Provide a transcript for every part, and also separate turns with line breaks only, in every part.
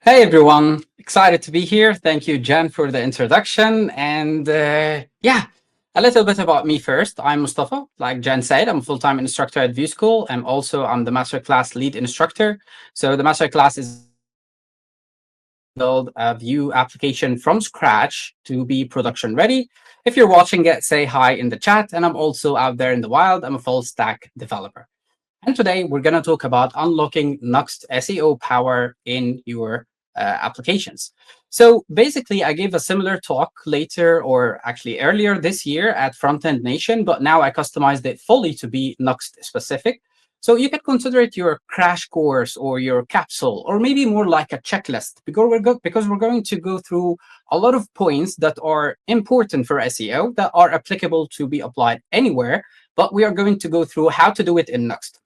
Hey everyone, excited to be here. Thank you, Jen, for the introduction. And yeah, a little bit about me first. I'm Mustafa. Like Jen said, I'm a full-time instructor at Vue School. I'm the masterclass lead instructor. So the masterclass is build a Vue application from scratch to be production ready. If you're watching it, say hi in the chat. And I'm also out there in the wild. I'm a full stack developer. And today we're going to talk about unlocking Nuxt SEO power in your applications. So basically, I gave a similar talk later or actually earlier this year at Frontend Nation, but now I customized it fully to be Nuxt specific. So you can consider it your crash course or your capsule, or maybe more like a checklist, because we're going to go through a lot of points that are important for SEO that are applicable to be applied anywhere, but we are going to go through how to do it in Nuxt.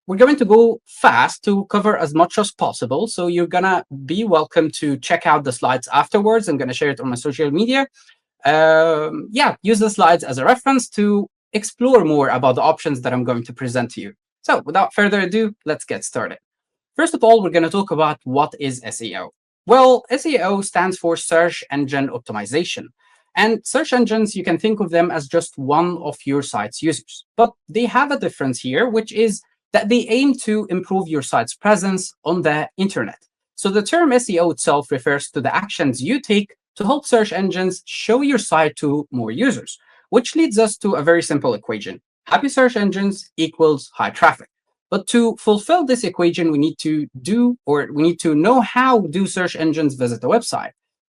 We're going to go fast to cover as much as possible. So you're going to be welcome to check out the slides afterwards. I'm going to share it on my social media. Yeah, use the slides as a reference to explore more about the options that I'm going to present to you. So without further ado, let's get started. First of all, we're going to talk about what is SEO. Well, SEO stands for Search Engine Optimization. And search engines, you can think of them as just one of your site's users. But they have a difference here, which is that they aim to improve your site's presence on the internet. So the term SEO itself refers to the actions you take to help search engines show your site to more users, which leads us to a very simple equation. Happy search engines equals high traffic. But to fulfill this equation, we need to know how do search engines visit the website.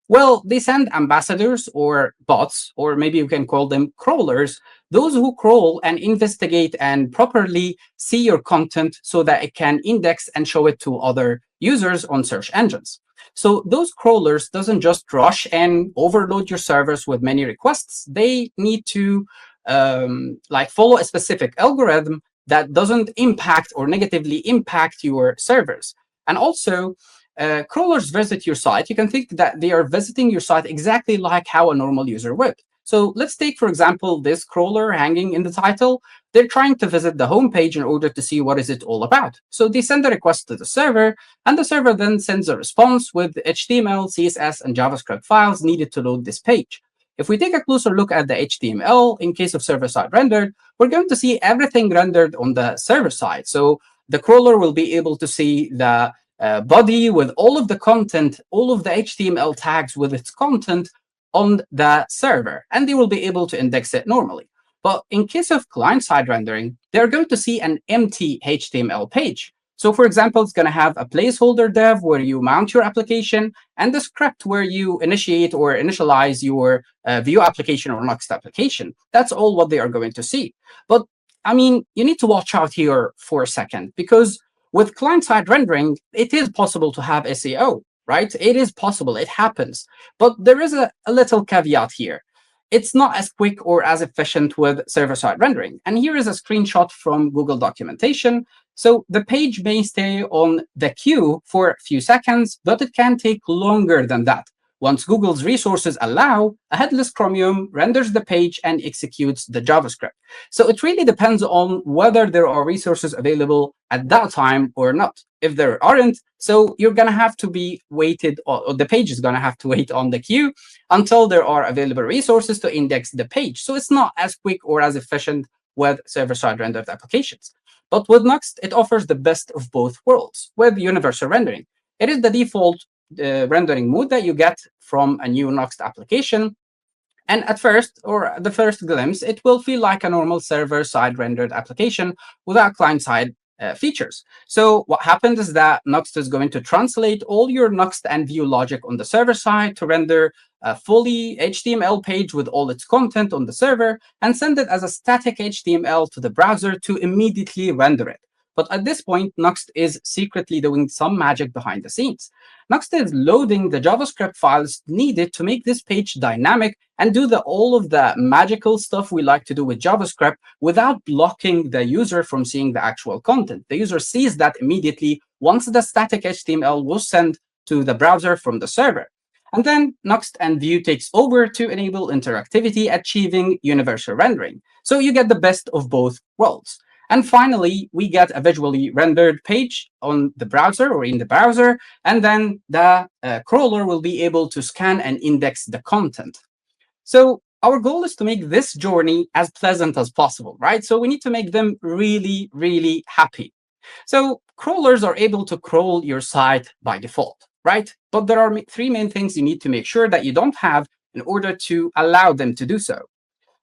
Well, they send ambassadors or bots, or maybe you can call them crawlers, those who crawl and investigate and properly see your content so that it can index and show it to other users on search engines. So those crawlers doesn't just rush and overload your servers with many requests. They need to follow a specific algorithm that doesn't impact or negatively impact your servers. And also, crawlers visit your site. You can think that they are visiting your site exactly like how a normal user would. So let's take, for example, this crawler hanging in the title. They're trying to visit the homepage in order to see what is it all about. So they send a request to the server, and the server then sends a response with HTML, CSS, and JavaScript files needed to load this page. If we take a closer look at the HTML, in case of server-side rendered, we're going to see everything rendered on the server side. So the crawler will be able to see the body with all of the content, all of the HTML tags with its content on the server, and they will be able to index it normally. But in case of client-side rendering, they're going to see an empty HTML page. So for example, it's going to have a placeholder dev where you mount your application and the script where you initiate or initialize your Vue application or Nuxt application. That's all what they are going to see. But I mean, you need to watch out here for a second, because with client-side rendering, it is possible to have SEO, right? It is possible, it happens. But there is a little caveat here. It's not as quick or as efficient with server-side rendering. And here is a screenshot from Google documentation. So the page may stay on the queue for a few seconds, but it can take longer than that. Once Google's resources allow, a headless Chromium renders the page and executes the JavaScript. So it really depends on whether there are resources available at that time or not. If there aren't, so you're going to have to be waited, or the page is going to have to wait on the queue until there are available resources to index the page. So it's not as quick or as efficient with server-side rendered applications. But with Nuxt, it offers the best of both worlds with universal rendering. It is the default rendering mode that you get from a new Nuxt application. And at first, or the first glimpse, it will feel like a normal server-side rendered application without client-side features. So what happens is that Nuxt is going to translate all your Nuxt and Vue logic on the server side to render a fully HTML page with all its content on the server and send it as a static HTML to the browser to immediately render it. But at this point, Nuxt is secretly doing some magic behind the scenes. Nuxt is loading the JavaScript files needed to make this page dynamic and do all of the magical stuff we like to do with JavaScript without blocking the user from seeing the actual content. The user sees that immediately once the static HTML was sent to the browser from the server. And then Nuxt and Vue takes over to enable interactivity, achieving universal rendering. So you get the best of both worlds. And finally, we get a visually rendered page on the browser or in the browser, and then the crawler will be able to scan and index the content. So our goal is to make this journey as pleasant as possible, right? So we need to make them really, really happy. So crawlers are able to crawl your site by default, right? But there are three main things you need to make sure that you don't have in order to allow them to do so.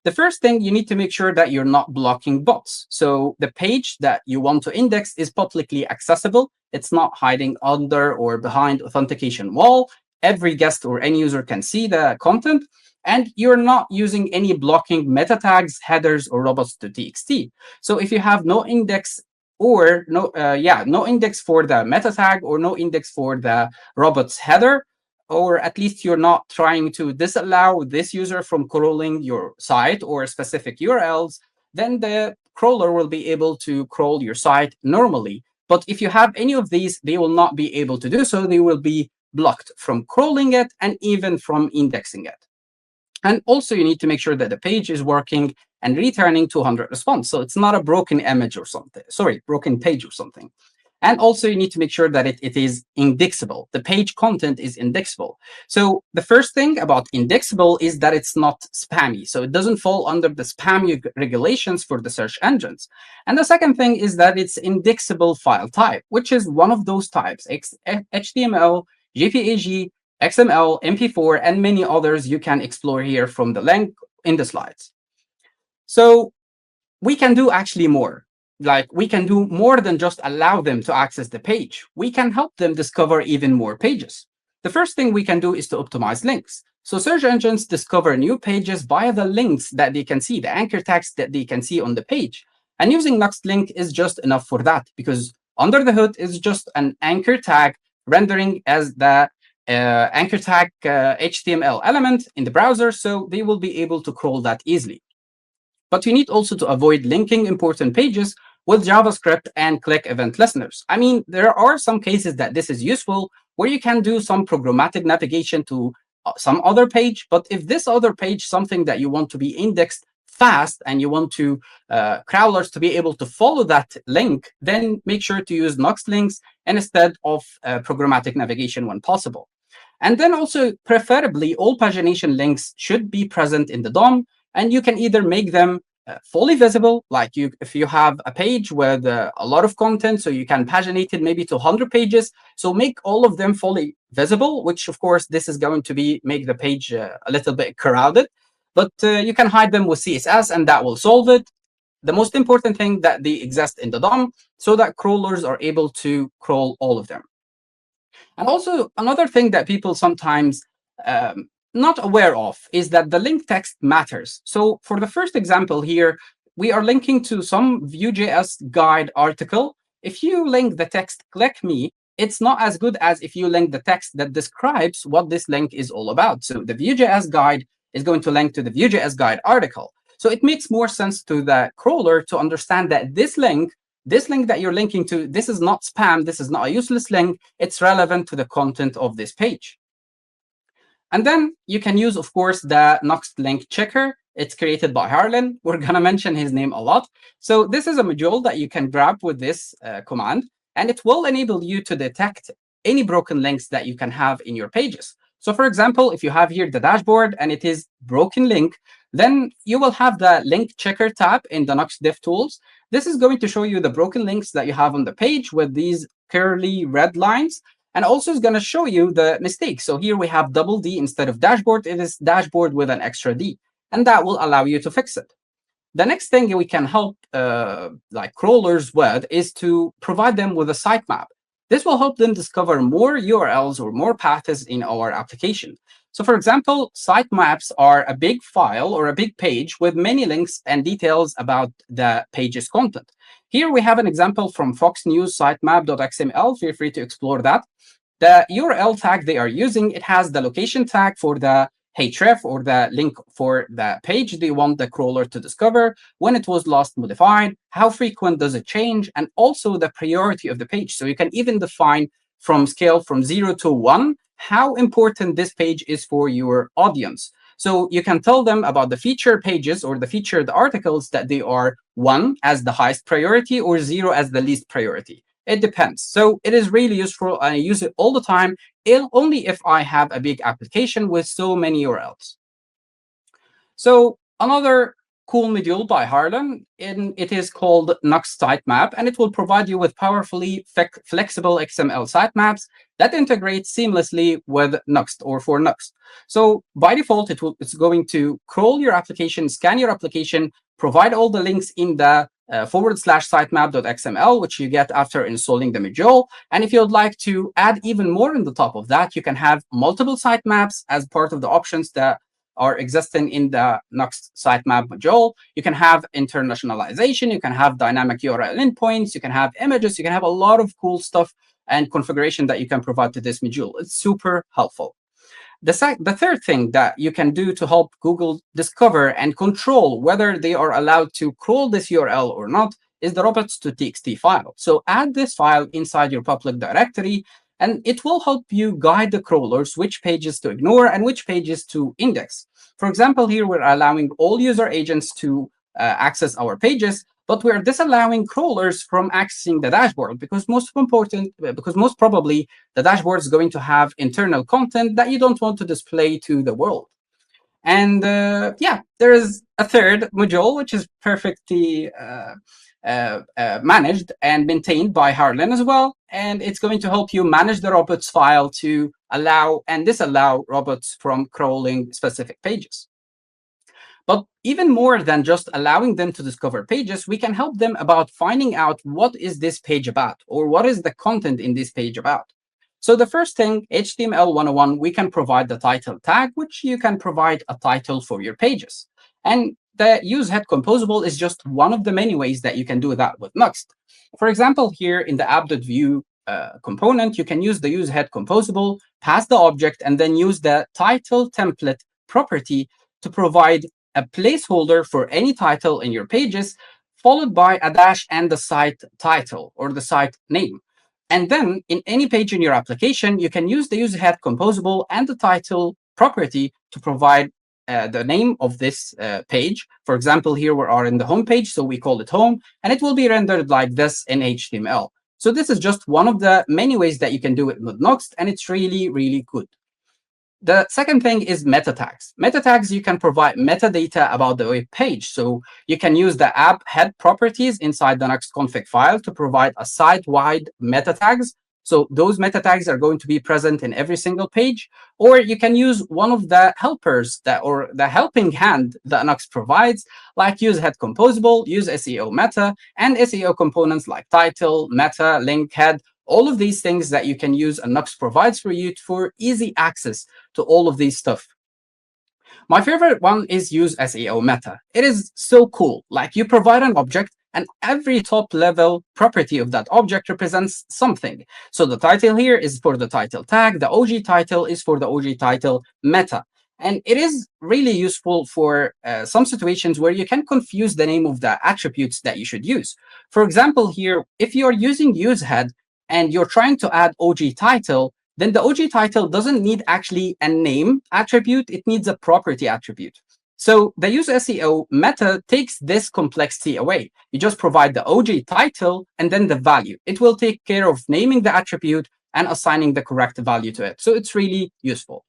The first thing, you need to make sure that you're not blocking bots. So the page that you want to index is publicly accessible. It's not hiding under or behind authentication wall. Every guest or end user can see the content. And you're not using any blocking meta tags, headers, or robots.txt. So if you have no index or no index for the meta tag or no index for the robots header, or at least you're not trying to disallow this user from crawling your site or specific URLs, then the crawler will be able to crawl your site normally. But if you have any of these, they will not be able to do so. They will be blocked from crawling it and even from indexing it. And also, you need to make sure that the page is working and returning 200 response. So it's not a broken image or something, sorry, broken page or something. And also, you need to make sure that it is indexable. The page content is indexable. So the first thing about indexable is that it's not spammy. So it doesn't fall under the spam regulations for the search engines. And the second thing is that it's indexable file type, which is one of those types, HTML, JPEG, XML, MP4, and many others you can explore here from the link in the slides. So we can do actually more. Like, we can do more than just allow them to access the page. We can help them discover even more pages. The first thing we can do is to optimize links. So search engines discover new pages via the links that they can see, the anchor tags that they can see on the page. And using Nuxt link is just enough for that, because under the hood is just an anchor tag rendering as the anchor tag HTML element in the browser, so they will be able to crawl that easily. But you need also to avoid linking important pages with JavaScript and click event listeners. I mean, there are some cases that this is useful where you can do some programmatic navigation to some other page. But if this other page, something that you want to be indexed fast and you want to crawlers to be able to follow that link, then make sure to use Nuxt links instead of programmatic navigation when possible. And then also, preferably, all pagination links should be present in the DOM, and you can either make them fully visible, like if you have a page with a lot of content, so you can paginate it maybe to 100 pages, so make all of them fully visible, which of course this is going to make the page a little bit crowded, but you can hide them with CSS and that will solve it. The most important thing, that they exist in the DOM so that crawlers are able to crawl all of them. And also, another thing that people sometimes not aware of is that the link text matters. So for the first example here, we are linking to some Vue.js guide article. If you link the text "click me," it's not as good as if you link the text that describes what this link is all about. So the Vue.js guide is going to link to the Vue.js guide article. So it makes more sense to the crawler to understand that this link that you're linking to, this is not spam, this is not a useless link, it's relevant to the content of this page. And then you can use, of course, the Nuxt link checker. It's created by Harlan. We're going to mention his name a lot. So this is a module that you can grab with this command, and it will enable you to detect any broken links that you can have in your pages. So for example, if you have here the dashboard and it is broken link, then you will have the link checker tab in the Nuxt Dev Tools. This is going to show you the broken links that you have on the page with these curly red lines. And also is going to show you the mistakes. So here we have double D instead of dashboard. It is dashboard with an extra D. And that will allow you to fix it. The next thing we can help like crawlers with is to provide them with a sitemap. This will help them discover more URLs or more paths in our application. So for example, sitemaps are a big file or a big page with many links and details about the page's content. Here we have an example from Fox News sitemap.xml. Feel free to explore that. The URL tag they are using, it has the location tag for the href or the link for the page they want the crawler to discover, when it was last modified, how frequent does it change, and also the priority of the page. So you can even define from scale from 0 to 1 how important this page is for your audience. So you can tell them about the featured pages or the featured articles that they are 1 as the highest priority or 0 as the least priority. It depends. So it is really useful. I use it all the time, only if I have a big application with so many URLs. So another cool module by Harlan, and it is called Nuxt Sitemap, and it will provide you with powerfully flexible XML sitemaps that integrate seamlessly with Nuxt or for Nuxt. So by default, it's going to crawl your application, scan your application, provide all the links in the /sitemap.xml, which you get after installing the module. And if you'd like to add even more on the top of that, you can have multiple sitemaps as part of the options that are existing in the Nuxt sitemap module. You can have internationalization, you can have dynamic URL endpoints, you can have images, you can have a lot of cool stuff and configuration that you can provide to this module. It's super helpful. The third thing that you can do to help Google discover and control whether they are allowed to crawl this URL or not is the robots.txt file. So add this file inside your public directory, and it will help you guide the crawlers which pages to ignore and which pages to index. For example, here we're allowing all user agents to access our pages, but we're disallowing crawlers from accessing the dashboard because most probably the dashboard is going to have internal content that you don't want to display to the world. And yeah, there is a third module, which is perfectly managed and maintained by Harlan as well. And it's going to help you manage the robots file to allow and disallow robots from crawling specific pages. But even more than just allowing them to discover pages, we can help them about finding out what is this page about or what is the content in this page about. So the first thing, HTML 101, we can provide the title tag, which you can provide a title for your pages. And the use head composable is just one of the many ways that you can do that with Nuxt. For example, here in the app.vue component, you can use the use head composable, pass the object, and then use the title template property to provide a placeholder for any title in your pages, followed by a dash and the site title or the site name. And then in any page in your application, you can use the user head composable and the title property to provide the name of this page. For example, here we are in the home page, so we call it home, and it will be rendered like this in HTML. So this is just one of the many ways that you can do it with Nuxt, and it's really, really good. The second thing is meta tags. Meta tags, you can provide metadata about the web page. So you can use the app head properties inside the Nuxt config file to provide a site-wide meta tags. So those meta tags are going to be present in every single page. Or you can use one of the helpers or the helping hand that Nuxt provides, like use head composable, use SEO meta, and SEO components like title, meta, link, head, all of these things that you can use and Nuxt provides for you for easy access to all of these stuff. My favorite one is use SEO meta. It is so cool. Like you provide an object and every top level property of that object represents something. So the title here is for the title tag. The OG title is for the OG title meta. And it is really useful for some situations where you can confuse the name of the attributes that you should use. For example, here, if you're using usehead and you're trying to add OG title, then the OG title doesn't need actually a name attribute, it needs a property attribute. So the use SEO meta takes this complexity away. You just provide the OG title and then the value. It will take care of naming the attribute and assigning the correct value to it. So it's really useful.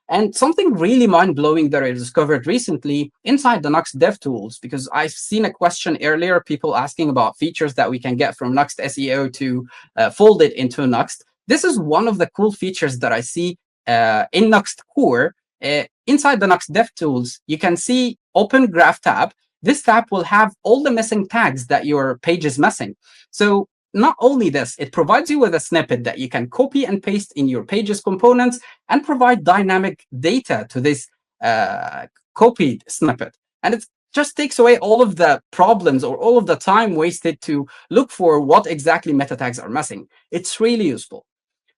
And something really mind-blowing that I discovered recently inside the Nuxt DevTools, because I've seen a question earlier, people asking about features that we can get from Nuxt SEO to fold it into Nuxt. This is one of the cool features that I see in Nuxt Core. Inside the Nuxt DevTools, you can see Open Graph tab. This tab will have all the missing tags that your page is missing. So not only this, it provides you with a snippet that you can copy and paste in your pages components and provide dynamic data to this copied snippet. And it just takes away all of the problems or all of the time wasted to look for what exactly meta tags are missing. It's really useful.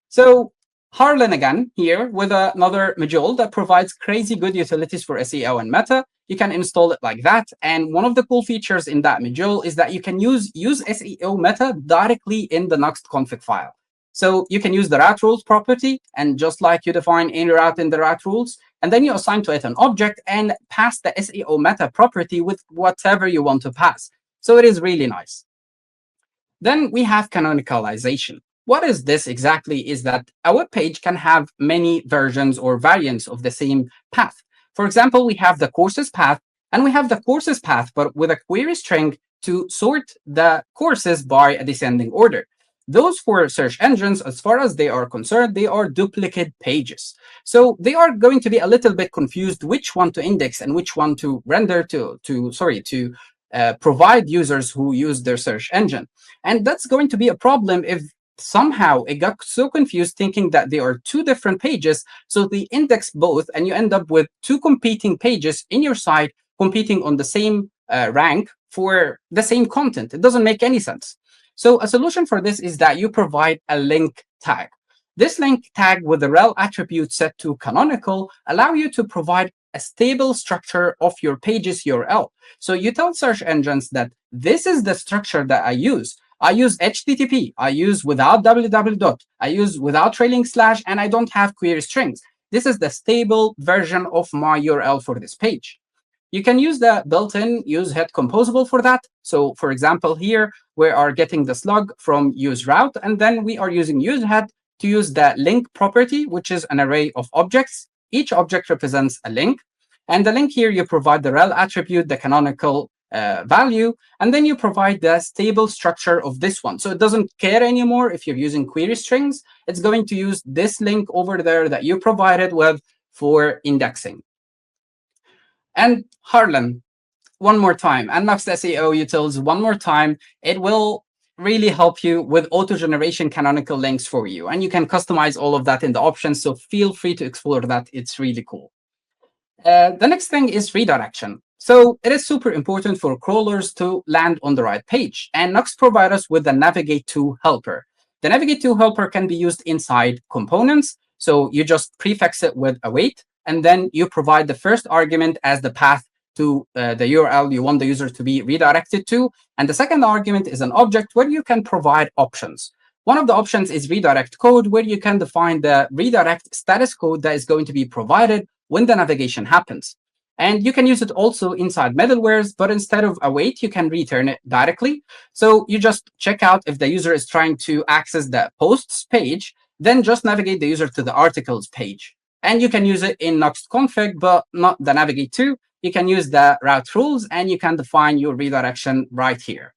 So Harlan again here with another module that provides crazy good utilities for SEO and meta. You can install it like that. And one of the cool features in that module is that you can use SEO meta directly in the Nuxt config file. So you can use the route rules property, and just like you define any route in the route rules, and then you assign to it an object and pass the SEO meta property with whatever you want to pass. So it is really nice. Then we have canonicalization. What is this exactly? Is that a web page can have many versions or variants of the same path. For example, we have the courses path, and we have the courses path, but with a query string to sort the courses by a descending order. Those for search engines, as far as they are concerned, they are duplicate pages. So they are going to be a little bit confused which one to index and which one to render to provide users who use their search engine. And that's going to be a problem if somehow it got so confused thinking that they are two different pages. So they index both, and you end up with two competing pages in your site competing on the same rank for the same content. It doesn't make any sense. So a solution for this is that you provide a link tag. This link tag with the rel attribute set to canonical allow you to provide a stable structure of your page's URL. So you tell search engines that this is the structure that I use. I use HTTP, I use without www, I use without trailing slash, and I don't have query strings. This is the stable version of my URL for this page. You can use the built-in use head composable for that. So for example, here we are getting the slug from use route, and then we are using use head to use the link property, which is an array of objects. Each object represents a link. And the link here, you provide the rel attribute, the canonical value, and then you provide the stable structure of this one. So it doesn't care anymore if you're using query strings. It's going to use this link over there that you provided with for indexing. And Harlan, one more time, and Nuxt SEO utils one more time. It will really help you with auto-generation canonical links for you. And you can customize all of that in the options. So feel free to explore that. It's really cool. The next thing is redirection. So it is super important for crawlers to land on the right page. And Nuxt provides us with the navigate to helper. The navigate to helper can be used inside components. So you just prefix it with await, and then you provide the first argument as the path to the URL you want the user to be redirected to. And the second argument is an object where you can provide options. One of the options is redirect code, where you can define the redirect status code that is going to be provided when the navigation happens. And you can use it also inside middlewares, but instead of await, you can return it directly. So you just check out if the user is trying to access the posts page, then just navigate the user to the articles page. And you can use it in Nuxt config, but not the navigate to. You can use the route rules, and you can define your redirection right here.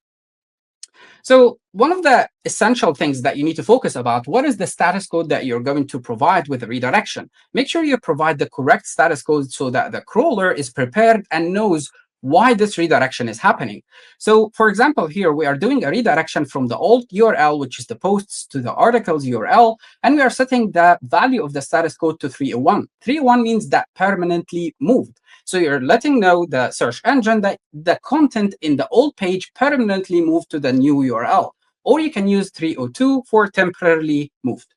So one of the essential things that you need to focus about, what is the status code that you're going to provide with the redirection? Make sure you provide the correct status code so that the crawler is prepared and knows why this redirection is happening. So for example, here we are doing a redirection from the old URL, which is the posts, to the articles URL, and we are setting the value of the status code to 301. 301 means that permanently moved. So you're letting know the search engine that the content in the old page permanently moved to the new URL. Or you can use 302 for temporarily moved.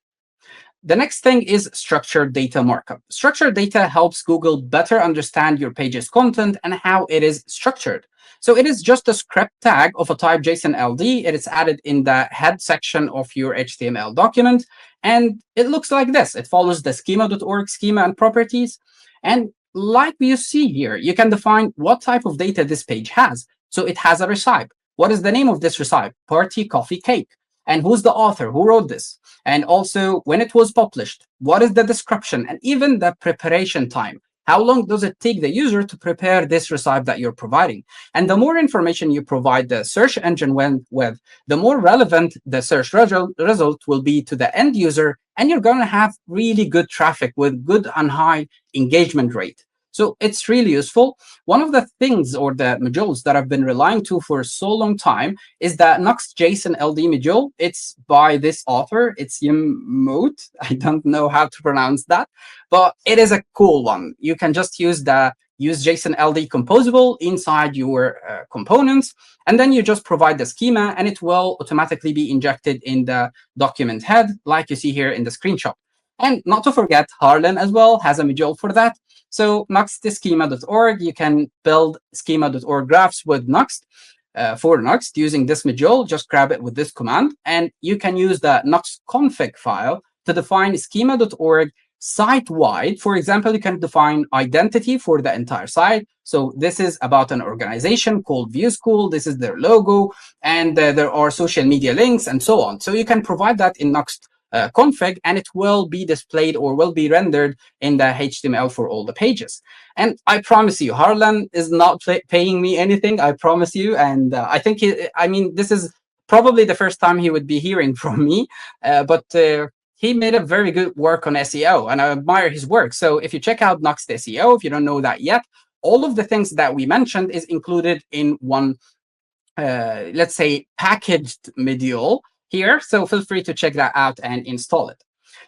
The next thing is structured data markup. Structured data helps Google better understand your page's content and how it is structured. So it is just a script tag of a type JSON LD. It is added in the head section of your HTML document. And it looks like this. It follows the schema.org schema and properties. And like you see here, you can define what type of data this page has. So it has a recipe. What is the name of this recipe? Party, coffee, cake. And who's the author? Who wrote this? And also when it was published, what is the description, and even the preparation time. How long does it take the user to prepare this recipe that you're providing? And the more information you provide the search engine with, the more relevant the search result will be to the end user, and you're going to have really good traffic with good and high engagement rate. So it's really useful. One of the things or the modules that I've been relying to for so long time is the Nuxt JSON LD module. It's by this author. It's Yim Moot. I don't know how to pronounce that, but it is a cool one. You can just use the use JSON LD composable inside your components, and then you just provide the schema, and it will automatically be injected in the document head, like you see here in the screenshot. And not to forget, Harlan as well has a module for that. So Nuxt schema.org, you can build schema.org graphs with Nuxt. for Nuxt using this module. Just grab it with this command, and you can use the Nuxt config file to define schema.org site-wide. For example, you can define identity for the entire site. So this is about an organization called Vue School. This is their logo, and there are social media links and so on. So you can provide that in Nuxt config, and it will be displayed or will be rendered in the HTML for all the pages. And I promise you, Harlan is not paying me anything. I promise you. And I think, this is probably the first time he would be hearing from me, but he made a very good work on SEO, and I admire his work. So if you check out Nuxt SEO, if you don't know that yet, all of the things that we mentioned is included in one, let's say, packaged module here. So feel free to check that out and install it.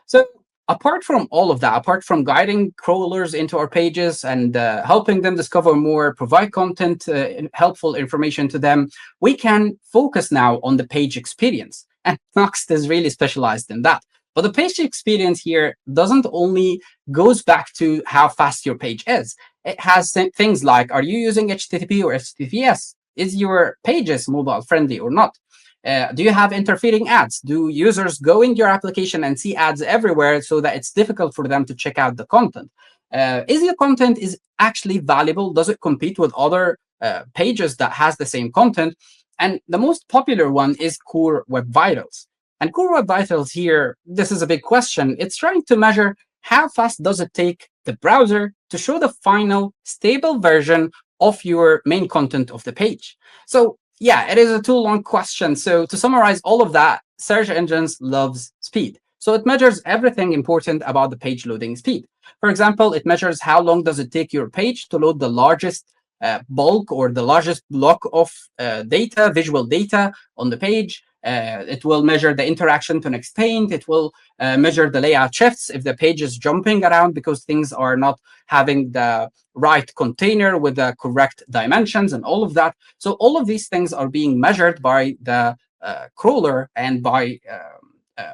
So apart from all of that, apart from guiding crawlers into our pages and helping them discover more, provide content, helpful information to them, we can focus now on the page experience. And Nuxt is really specialized in that. But the page experience here doesn't only goes back to how fast your page is. It has things like, are you using HTTP or HTTPS? Is your pages mobile friendly or not? Do you have interfering ads? Do users go in your application and see ads everywhere so that it's difficult for them to check out the content? Is your content is actually valuable? Does it compete with other pages that has the same content? And the most popular one is Core Web Vitals. And Core Web Vitals here, this is a big question. It's trying to measure how fast does it take the browser to show the final stable version of your main content of the page. So yeah, it is a too long question. So to summarize all of that, search engines loves speed. So it measures everything important about the page loading speed. For example, it measures how long does it take your page to load the largest bulk or the largest block of data, visual data on the page. It will measure the interaction to next paint. It will measure the layout shifts if the page is jumping around because things are not having the right container with the correct dimensions and all of that. So all of these things are being measured by the crawler and by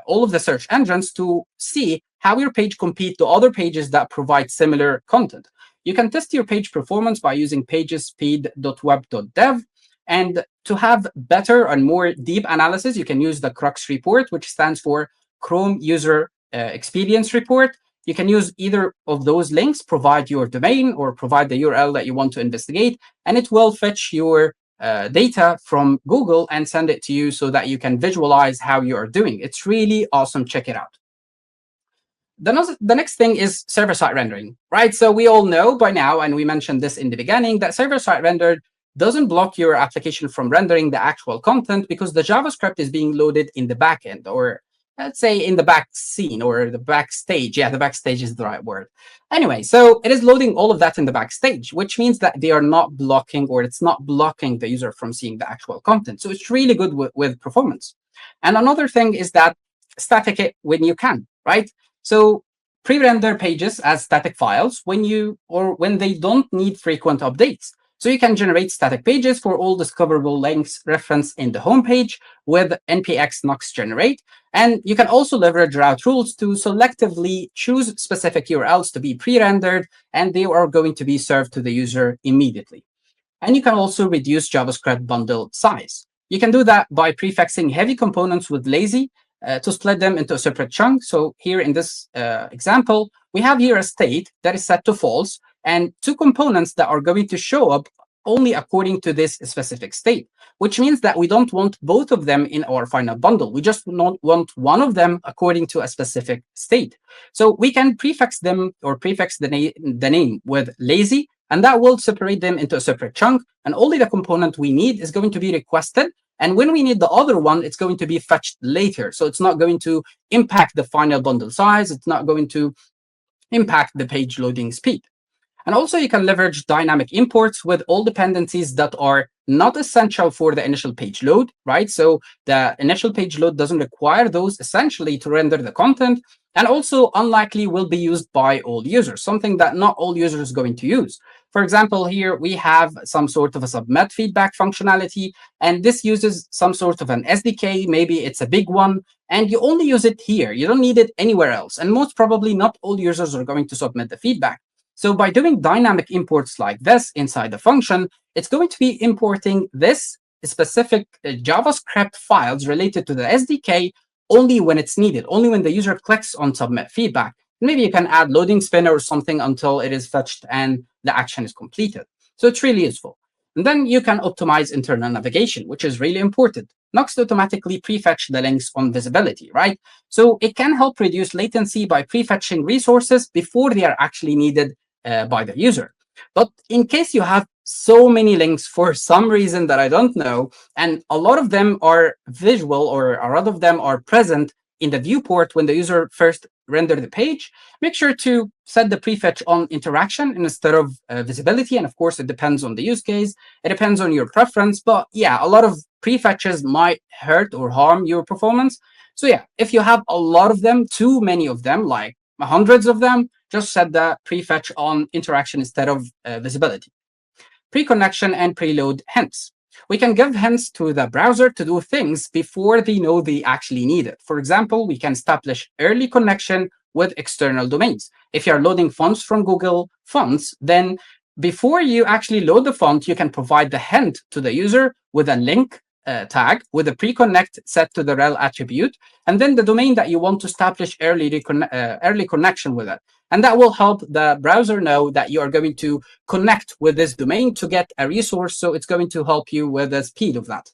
all of the search engines to see how your page compete to other pages that provide similar content. You can test your page performance by using pagespeed.web.dev. And to have better and more deep analysis, you can use the CRUX report, which stands for Chrome User Experience Report. You can use either of those links, provide your domain or provide the URL that you want to investigate, and it will fetch your data from Google and send it to you so that you can visualize how you are doing. It's really awesome. Check it out. The next thing is server-side rendering, right? So we all know by now, and we mentioned this in the beginning, that server-side rendered doesn't block your application from rendering the actual content because the JavaScript is being loaded in the backend, or let's say in the back scene or the backstage. Yeah, the backstage is the right word. Anyway, so it is loading all of that in the backstage, which means that they are not blocking, or it's not blocking the user from seeing the actual content. So it's really good with performance. And another thing is that static it when you can, right? So pre-render pages as static files when they don't need frequent updates. So you can generate static pages for all discoverable links referenced in the homepage with npx Nuxt generate. And you can also leverage route rules to selectively choose specific URLs to be pre-rendered, and they are going to be served to the user immediately. And you can also reduce JavaScript bundle size. You can do that by prefixing heavy components with lazy to split them into a separate chunk. So here in this example, we have here a state that is set to false and two components that are going to show up only according to this specific state, which means that we don't want both of them in our final bundle. We just want one of them according to a specific state. So we can prefix them or prefix the name with lazy, and that will separate them into a separate chunk. And only the component we need is going to be requested. And when we need the other one, it's going to be fetched later. So it's not going to impact the final bundle size. It's not going to impact the page loading speed. And also you can leverage dynamic imports with all dependencies that are not essential for the initial page load, right? So the initial page load doesn't require those essentially to render the content, and also unlikely will be used by all users, something that not all users are going to use. For example, here we have some sort of a submit feedback functionality, and this uses some sort of an SDK. Maybe it's a big one, and you only use it here. You don't need it anywhere else. And most probably not all users are going to submit the feedback. So by doing dynamic imports like this inside the function, it's going to be importing this specific JavaScript files related to the SDK only when it's needed, only when the user clicks on submit feedback. Maybe you can add loading spinner or something until it is fetched and the action is completed. So it's really useful. And then you can optimize internal navigation, which is really important. Nuxt automatically prefetch the links on visibility, right? So it can help reduce latency by prefetching resources before they are actually needed by the user. But in case you have so many links for some reason that I don't know, and a lot of them are visual or a lot of them are present in the viewport when the user first render the page, make sure to set the prefetch on interaction instead of visibility. And of course, it depends on the use case. It depends on your preference. But yeah, a lot of prefetches might hurt or harm your performance. So yeah, if you have a lot of them, too many of them, like hundreds of them, just set the prefetch on interaction instead of visibility. Pre-connection and preload hints. We can give hints to the browser to do things before they know they actually need it. For example, we can establish early connection with external domains. If you're loading fonts from Google Fonts, then before you actually load the font, you can provide the hint to the user with a link tag with a pre-connect set to the rel attribute, and then the domain that you want to establish early connection with it. And that will help the browser know that you are going to connect with this domain to get a resource. So it's going to help you with the speed of that.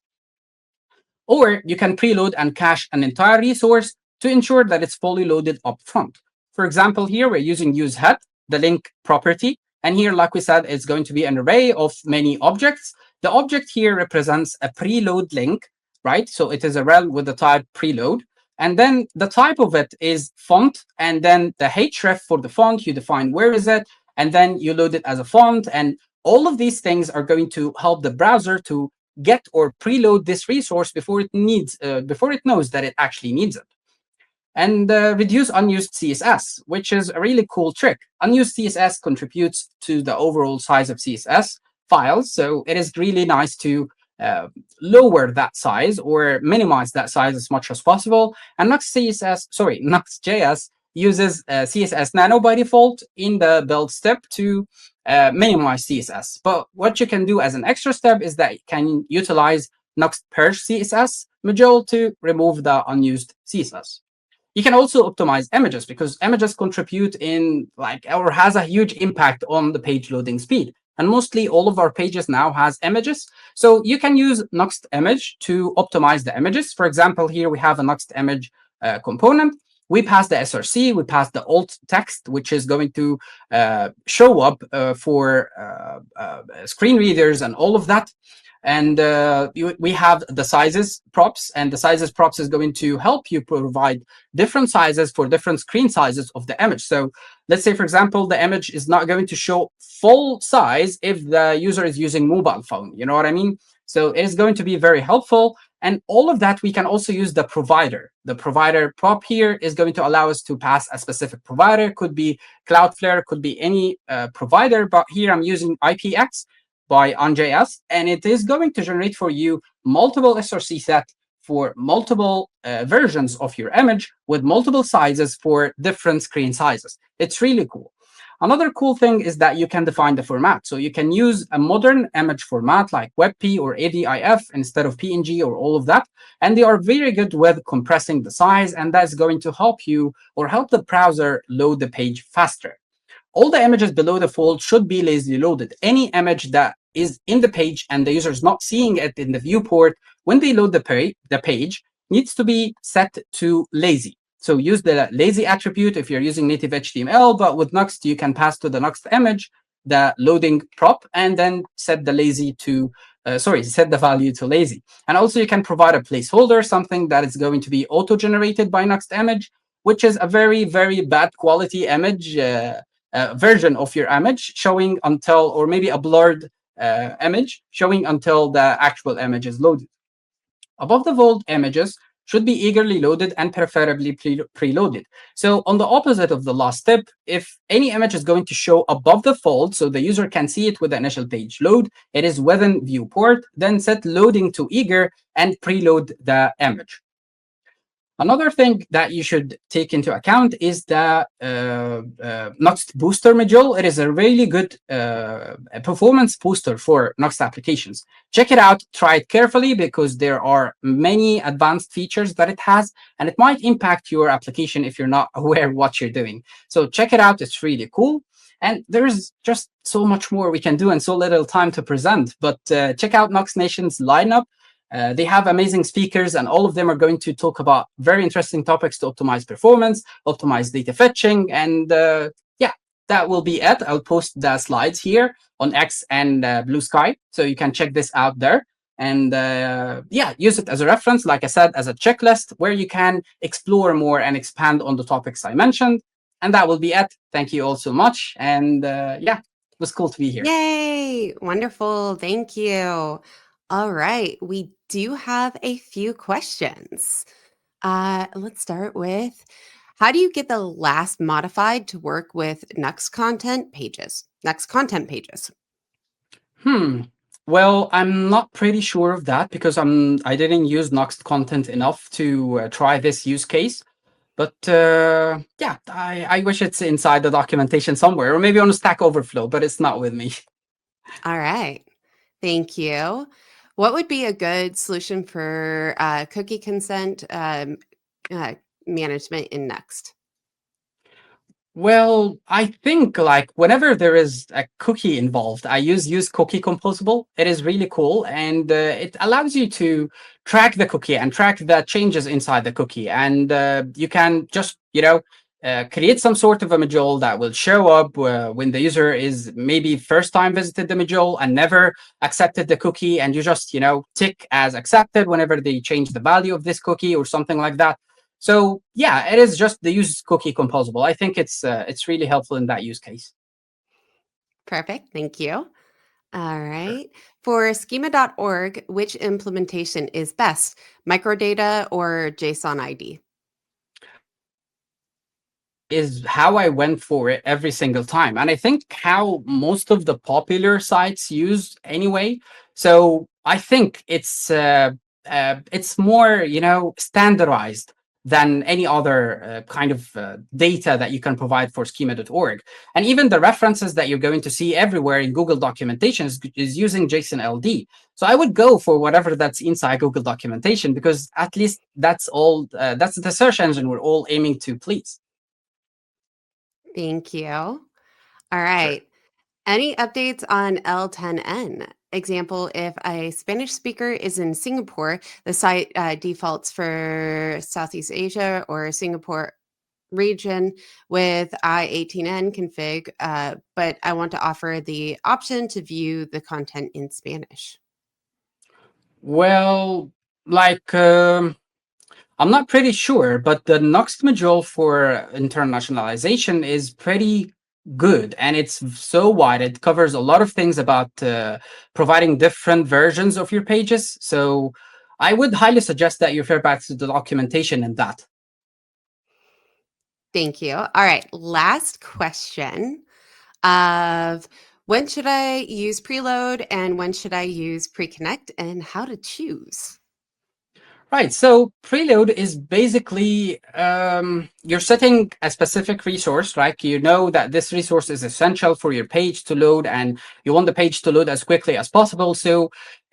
Or you can preload and cache an entire resource to ensure that it's fully loaded up front. For example, here we're using useHead, the link property. And here, like we said, it's going to be an array of many objects. The object here represents a preload link, right? So it is a rel with the type preload. And then the type of it is font. And then the href for the font, you define where is it. And then you load it as a font. And all of these things are going to help the browser to get or preload this resource before it knows that it actually needs it. And reduce unused CSS, which is a really cool trick. Unused CSS contributes to the overall size of CSS files, so it is really nice to lower that size or minimize that size as much as possible. And Nuxt.js uses CSS Nano by default in the build step to minimize CSS. But what you can do as an extra step is that you can utilize Nuxt Purge CSS module to remove the unused CSS. You can also optimize images because images contribute in or has a huge impact on the page loading speed. And mostly all of our pages now has images. So you can use Nuxt image to optimize the images. For example, here we have a Nuxt image component. We pass the SRC, we pass the alt text, which is going to show up for screen readers and all of that. And we have the sizes props, and the sizes props is going to help you provide different sizes for different screen sizes of the image. So let's say, for example, the image is not going to show full size if the user is using mobile phone. You know what I mean? So it is going to be very helpful. And all of that, we can also use the provider. The provider prop here is going to allow us to pass a specific provider. Could be Cloudflare, could be any provider. But here I'm using IPX by on.js, and it is going to generate for you multiple SRC set for multiple versions of your image with multiple sizes for different screen sizes. It's really cool. Another cool thing is that you can define the format. So you can use a modern image format like WebP or AVIF instead of PNG or all of that. And they are very good with compressing the size, and that's going to help you or help the browser load the page faster. All the images below the fold should be lazily loaded. Any image that is in the page and the user is not seeing it in the viewport when they load the page needs to be set to lazy. So use the lazy attribute if you're using native HTML, but with Nuxt, you can pass to the Nuxt image the loading prop and then set the lazy to set the value to lazy. And also you can provide a placeholder, something that is going to be auto-generated by Nuxt image, which is a very, very bad quality image version of your image showing until, or maybe a blurred image showing until the actual image is loaded. Above the fold images should be eagerly loaded and preferably preloaded. So on the opposite of the last step, if any image is going to show above the fold so the user can see it with the initial page load, it is within viewport, then set loading to eager and preload the image. Another thing that you should take into account is the Nuxt Booster module. It is a really good performance booster for Nuxt applications. Check it out, try it carefully because there are many advanced features that it has, and it might impact your application if you're not aware what you're doing. So check it out, it's really cool. And there's just so much more we can do and so little time to present. But check out Nuxt Nation's lineup. They have amazing speakers, and all of them are going to talk about very interesting topics to optimize performance, optimize data fetching, and yeah, that will be it. I'll post the slides here on X and Blue Sky, so you can check this out there. And yeah, use it as a reference, like I said, as a checklist where you can explore more and expand on the topics I mentioned. And that will be it. Thank you all so much. And yeah, it was cool to be here.
Yay! Wonderful. Thank you. All right. We do have a few questions. Let's start with, how do you get the last modified to work with Nuxt content pages? Nuxt content pages.
Well, I'm not pretty sure of that because I didn't use Nuxt content enough to try this use case. But yeah, I wish it's inside the documentation somewhere, or maybe on Stack Overflow, but it's not with me.
All right. Thank you. What would be a good solution for cookie consent uh, management in Nuxt?
Well, I think like whenever there is a cookie involved, I use cookie composable. It is really cool, and it allows you to track the cookie and track the changes inside the cookie, and you can just create some sort of a module that will show up when the user is maybe first time visited the module and never accepted the cookie, and you just tick as accepted whenever they change the value of this cookie or something like that. So yeah, it is just the use cookie composable. I think it's really helpful in that use case.
Perfect. Thank you. All
Sure.
right. For schema.org, which implementation is best, microdata or JSON ID?
Is how I went for it every single time. And I think how most of the popular sites use anyway. So I think it's more, standardized than any other kind of data that you can provide for schema.org. And even the references that you're going to see everywhere in Google documentation is using JSON LD. So I would go for whatever that's inside Google documentation because at least that's all, that's the search engine we're all aiming to please.
Thank you. All
Sure.
right. Any updates on L10N? Example, if a Spanish speaker is in Singapore, the site defaults for Southeast Asia or Singapore region with I18N config, but I want to offer the option to view the content in Spanish.
Well, like I'm not pretty sure, but the Nuxt module for internationalization is pretty good, and it's so wide. It covers a lot of things about providing different versions of your pages. So I would highly suggest that you refer back to the documentation in that.
Thank you. All right, last question of, when should I use preload and when should I use pre-connect, and how to choose?
Right. So preload is basically you're setting a specific resource, right? You know that this resource is essential for your page to load, and you want the page to load as quickly as possible. So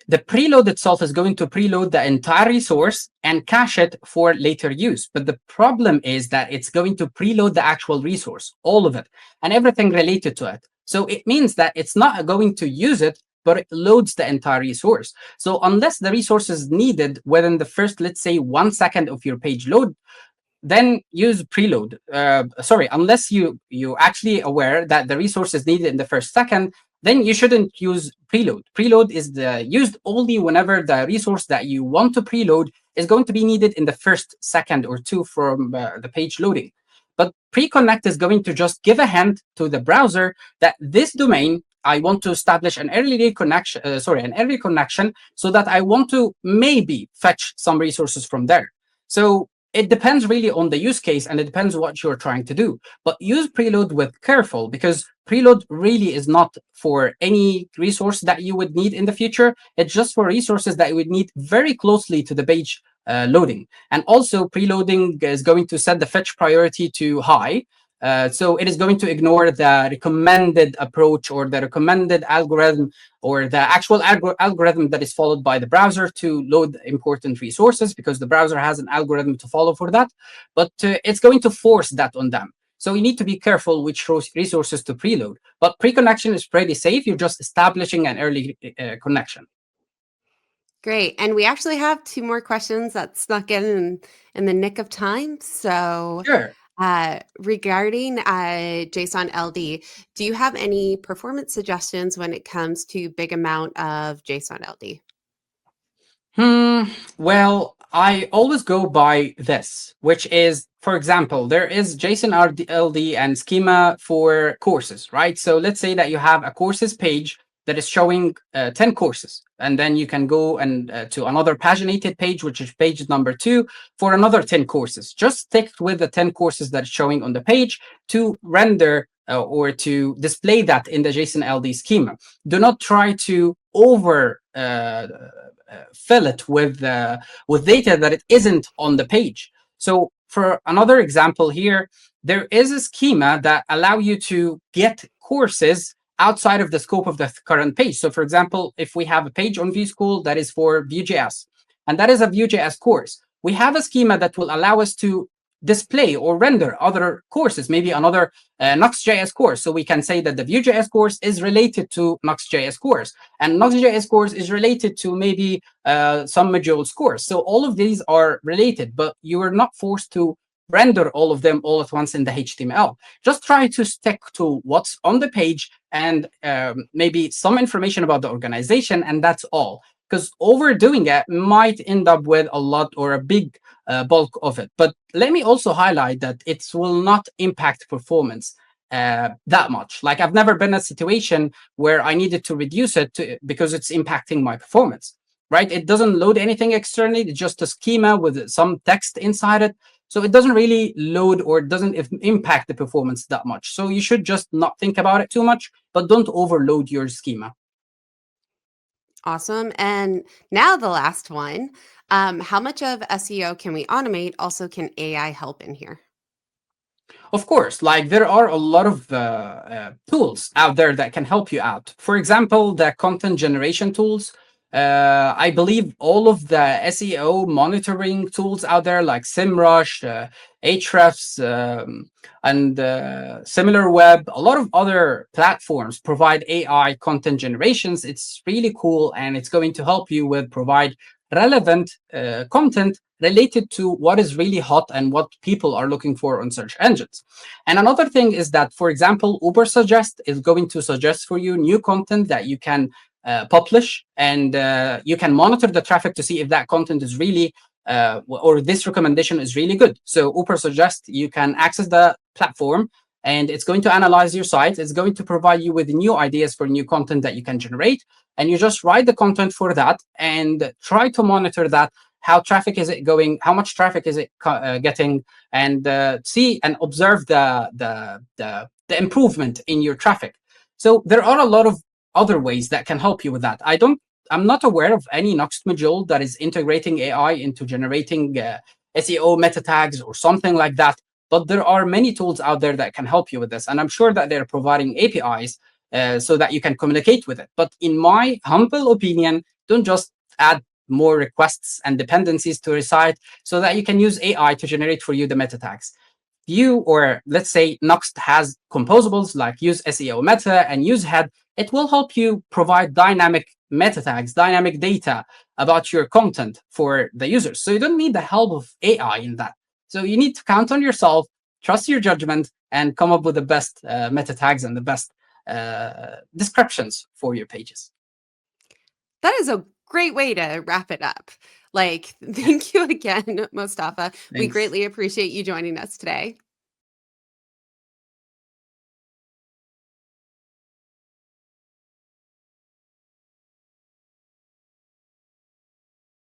the preload itself is going to preload the entire resource and cache it for later use. But the problem is that it's going to preload the actual resource, all of it, and everything related to it. So it means that it's not going to use it, but it loads the entire resource. So unless the resource is needed within the first, let's say, 1 second of your page load, then use preload. Sorry, unless you actually aware that the resource is needed in the first second, then you shouldn't use preload. Preload is used only whenever the resource that you want to preload is going to be needed in the first second or two from the page loading. But pre-connect is going to just give a hint to the browser that this domain I want to establish an early connection, an early connection, so that I want to maybe fetch some resources from there. So it depends really on the use case, and it depends what you're trying to do. But use preload with careful, because preload really is not for any resource that you would need in the future. It's just for resources that you would need very closely to the page loading. And also, preloading is going to set the fetch priority to high. So it is going to ignore the recommended approach or the recommended algorithm or the actual algorithm that is followed by the browser to load important resources, because the browser has an algorithm to follow for that. But it's going to force that on them. So you need to be careful which resources to preload. But pre-connection is pretty safe. You're just establishing an early connection.
Great. And we actually have two more questions that snuck in the nick of time. So,
Sure.
regarding JSON LD, do you have any performance suggestions when it comes to big amount of JSON LD?
Well, I always go by this, which is, for example, there is JSON LD and schema for courses, right? So let's say that you have a courses page that is showing 10 courses, and then you can go and to another paginated page, which is page number 2, for another 10 courses. Just stick with the 10 courses that is showing on the page to render or to display that in the JSON LD schema. Do not try to over fill it with data that it isn't on the page. So for another example here, there is a schema that allow you to get courses outside of the scope of the current page. So for example, if we have a page on Vue School that is for Vue.js, and that is a Vue.js course, we have a schema that will allow us to display or render other courses, maybe another Nuxt.js course. So we can say that the Vue.js course is related to Nuxt.js course, and Nuxt.js course is related to maybe some modules course. So all of these are related, but you are not forced to render all of them all at once in the HTML. Just try to stick to what's on the page and maybe some information about the organization, and that's all. Because overdoing it might end up with a lot or a big bulk of it. But let me also highlight that it will not impact performance that much. Like, I've never been in a situation where I needed to reduce it because it's impacting my performance, right? It doesn't load anything externally. It's just a schema with some text inside it. So it doesn't really load or it doesn't impact the performance that much. So you should just not think about it too much, but don't overload your schema.
Awesome. And now the last one. How much of SEO can we automate? Also, can AI help in here?
Of course, like there are a lot of tools out there that can help you out. For example, the content generation tools. I believe all of the SEO monitoring tools out there, like SEMrush, Ahrefs, and SimilarWeb, a lot of other platforms provide AI content generations. It's really cool, and it's going to help you with provide relevant content related to what is really hot and what people are looking for on search engines. And another thing is that, for example, Uber Suggest is going to suggest for you new content that you can publish, and you can monitor the traffic to see if that content is really or this recommendation is really good. So Uber Suggest, you can access the platform and it's going to analyze your site. It's going to provide you with new ideas for new content that you can generate. And you just write the content for that and try to monitor that. How traffic is it going? How much traffic is it getting? And see and observe the improvement in your traffic. So there are a lot of other ways that can help you with that. I'm not aware of any Nuxt module that is integrating AI into generating SEO meta tags or something like that. But there are many tools out there that can help you with this, and I'm sure that they're providing APIs so that you can communicate with it. But in my humble opinion, don't just add more requests and dependencies to your site so that you can use AI to generate for you the meta tags. Vue, or let's say Nuxt, has composables like use SEO meta and use head. It will help you provide dynamic meta tags, dynamic data about your content for the users. So you don't need the help of AI in that. So you need to count on yourself, trust your judgment, and come up with the best meta tags and the best descriptions for your pages.
That is a great way to wrap it up. Like, thank you again, Mostafa. We
Thanks.
greatly appreciate you joining us today.